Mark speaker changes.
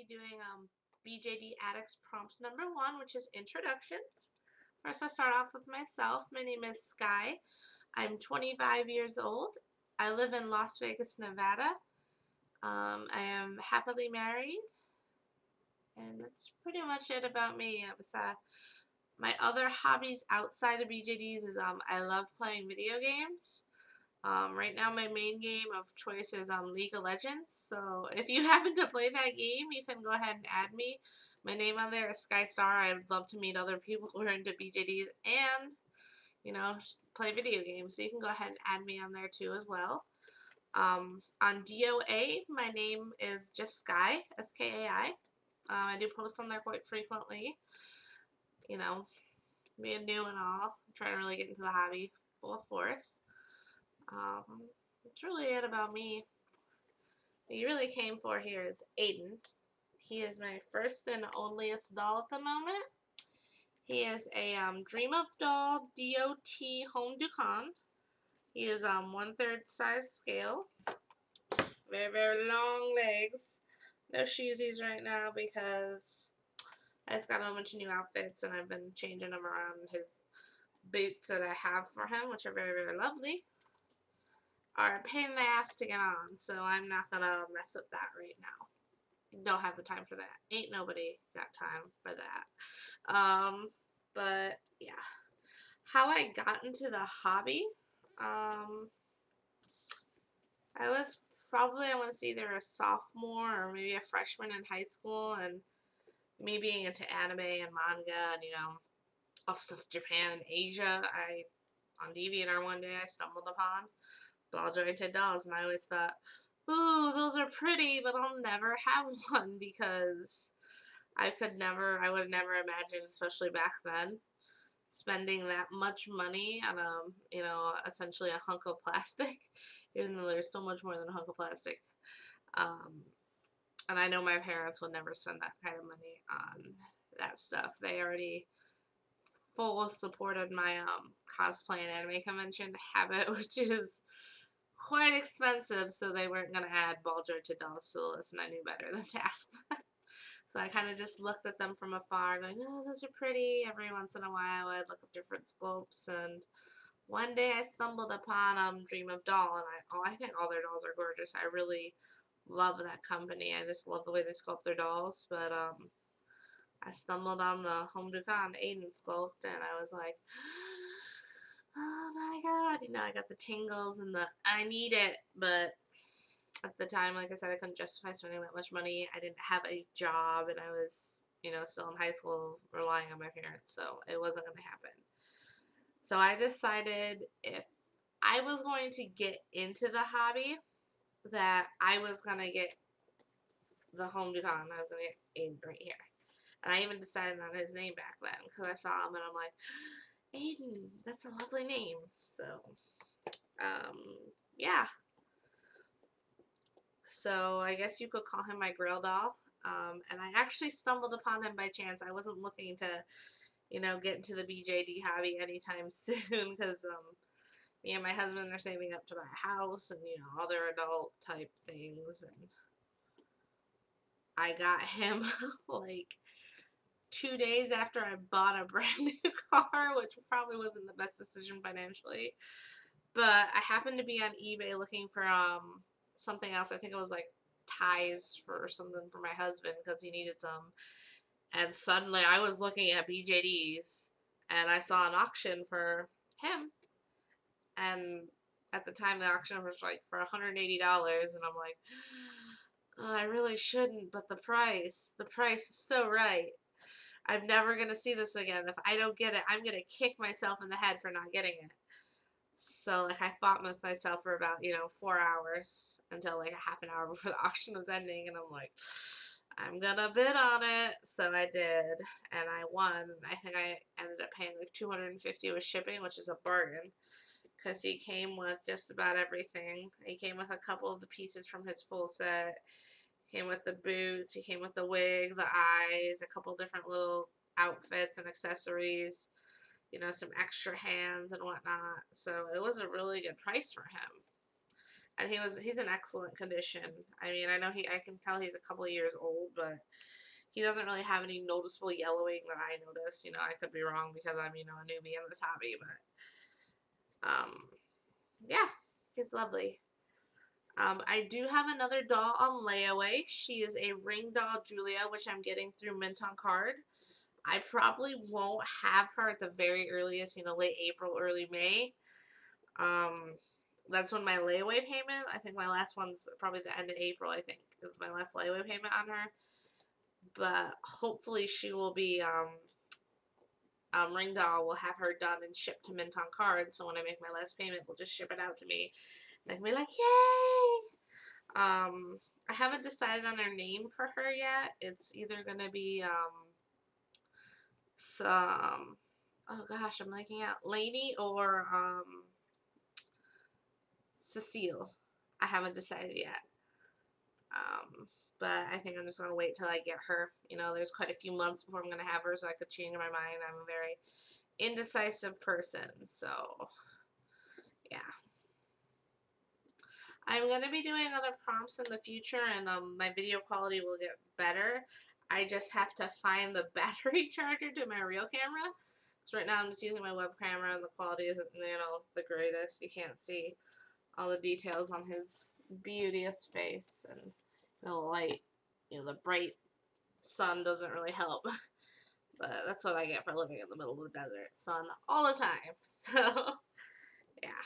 Speaker 1: doing Bjd Addicts Prompt number 1, which is introductions. First, I'll start off with myself. My name is Sky. I'm 25 years old. I live in Las Vegas, Nevada. I am happily married, and that's pretty much it about me. My other hobbies outside of BJDs is I love playing video games. Right now my main game of choice is League of Legends, so if you happen to play that game, you can go ahead and add me. My name on there is Sky Star. I'd love to meet other people who are into BJDs and, play video games, so you can go ahead and add me on there too as well. On DOA, my name is just Sky, S-K-A-I. I do post on there quite frequently, being new and all. I'm trying to really get into the hobby full force. That's really it about me. What you really came for here is Aiden. He is my first and onlyest doll at the moment. He is a Dream of Doll DOT Home Ducon. He is 1/3 size scale. Very, very long legs. No shoesies right now because I just got a bunch of new outfits and I've been changing them around. His boots that I have for him, which are very, very lovely, are a pain in the ass to get on, so I'm not gonna mess with that right now. Don't have the time for that. Ain't nobody got time for that. But yeah. How I got into the hobby, I was probably, I want to say, either a sophomore or maybe a freshman in high school, and me being into anime and manga and, all stuff Japan and Asia, on DeviantArt one day I stumbled upon ball jointed dolls, and I always thought, ooh, those are pretty, but I'll never have one because I would never imagine, especially back then, spending that much money on essentially a hunk of plastic, even though there's so much more than a hunk of plastic. And I know my parents would never spend that kind of money on that stuff. They already full supported my cosplay and anime convention habit, which is quite expensive, so they weren't going to add ball jointed dolls to the list, and I knew better than to ask them. So I kind of just looked at them from afar going, oh, those are pretty. Every once in a while I'd look up different sculpts, and one day I stumbled upon Dream of Doll, and I think all their dolls are gorgeous. I really love that company. I just love the way they sculpt their dolls, but I stumbled on the Home Ducon Aiden sculpt, and I was like, oh my god, I got the tingles and I need it, but at the time, like I said, I couldn't justify spending that much money. I didn't have a job, and I was, still in high school relying on my parents, so it wasn't going to happen. So I decided if I was going to get into the hobby, that I was going to get the Home Ducon. I was going to get Aiden right here. And I even decided on his name back then because I saw him and I'm like, Aiden, that's a lovely name. So, yeah. So I guess you could call him my Grail doll. And I actually stumbled upon him by chance. I wasn't looking to, get into the BJD hobby anytime soon because me and my husband are saving up to buy a house and, other adult type things. And I got him like 2 days after I bought a brand new car, which probably wasn't the best decision financially. But I happened to be on eBay looking for something else. I think it was like ties for something for my husband because he needed some. And suddenly I was looking at BJDs and I saw an auction for him. And at the time the auction was like for $180, and I'm like, oh, I really shouldn't, but the price is so right. I'm never going to see this again. If I don't get it, I'm going to kick myself in the head for not getting it. So, I fought with myself for about, 4 hours until, a half an hour before the auction was ending. And I'm like, I'm going to bid on it. So I did. And I won. I think I ended up paying like $250 with shipping, which is a bargain. Because he came with just about everything. He came with a couple of the pieces from his full set. He came with the boots. He came with the wig, the eyes, a couple different little outfits and accessories. Some extra hands and whatnot. So it was a really good price for him. and he's in excellent condition. I mean, I can tell he's a couple of years old, but he doesn't really have any noticeable yellowing that I notice. You know, I could be wrong because I'm, you know, a newbie in this hobby, but yeah, he's lovely. I do have another doll on layaway. She is a ring doll Julia, which I'm getting through Mint on Card. I probably won't have her at the very earliest, you know, late April, early May. Um, that's when my layaway payment, I think my last one's probably the end of April, I think, is my last layaway payment on her. But hopefully she will be, ring doll will have her done and shipped to Mint on Card. So when I make my last payment, they'll just ship it out to me. And I can be like, yay! I haven't decided on her name for her yet. It's either gonna be some, oh gosh, I'm blanking out, Lainey or Cecile. I haven't decided yet. But I think I'm just gonna wait till I get her. You know, there's quite a few months before I'm gonna have her, so I could change my mind. I'm a very indecisive person, so yeah. I'm going to be doing other prompts in the future, and my video quality will get better. I just have to find the battery charger to my real camera. So right now I'm just using my web camera, and the quality isn't, you know, the greatest. You can't see all the details on his beauteous face, and the light, you know, the bright sun doesn't really help. But that's what I get for living in the middle of the desert. Sun all the time. So, yeah.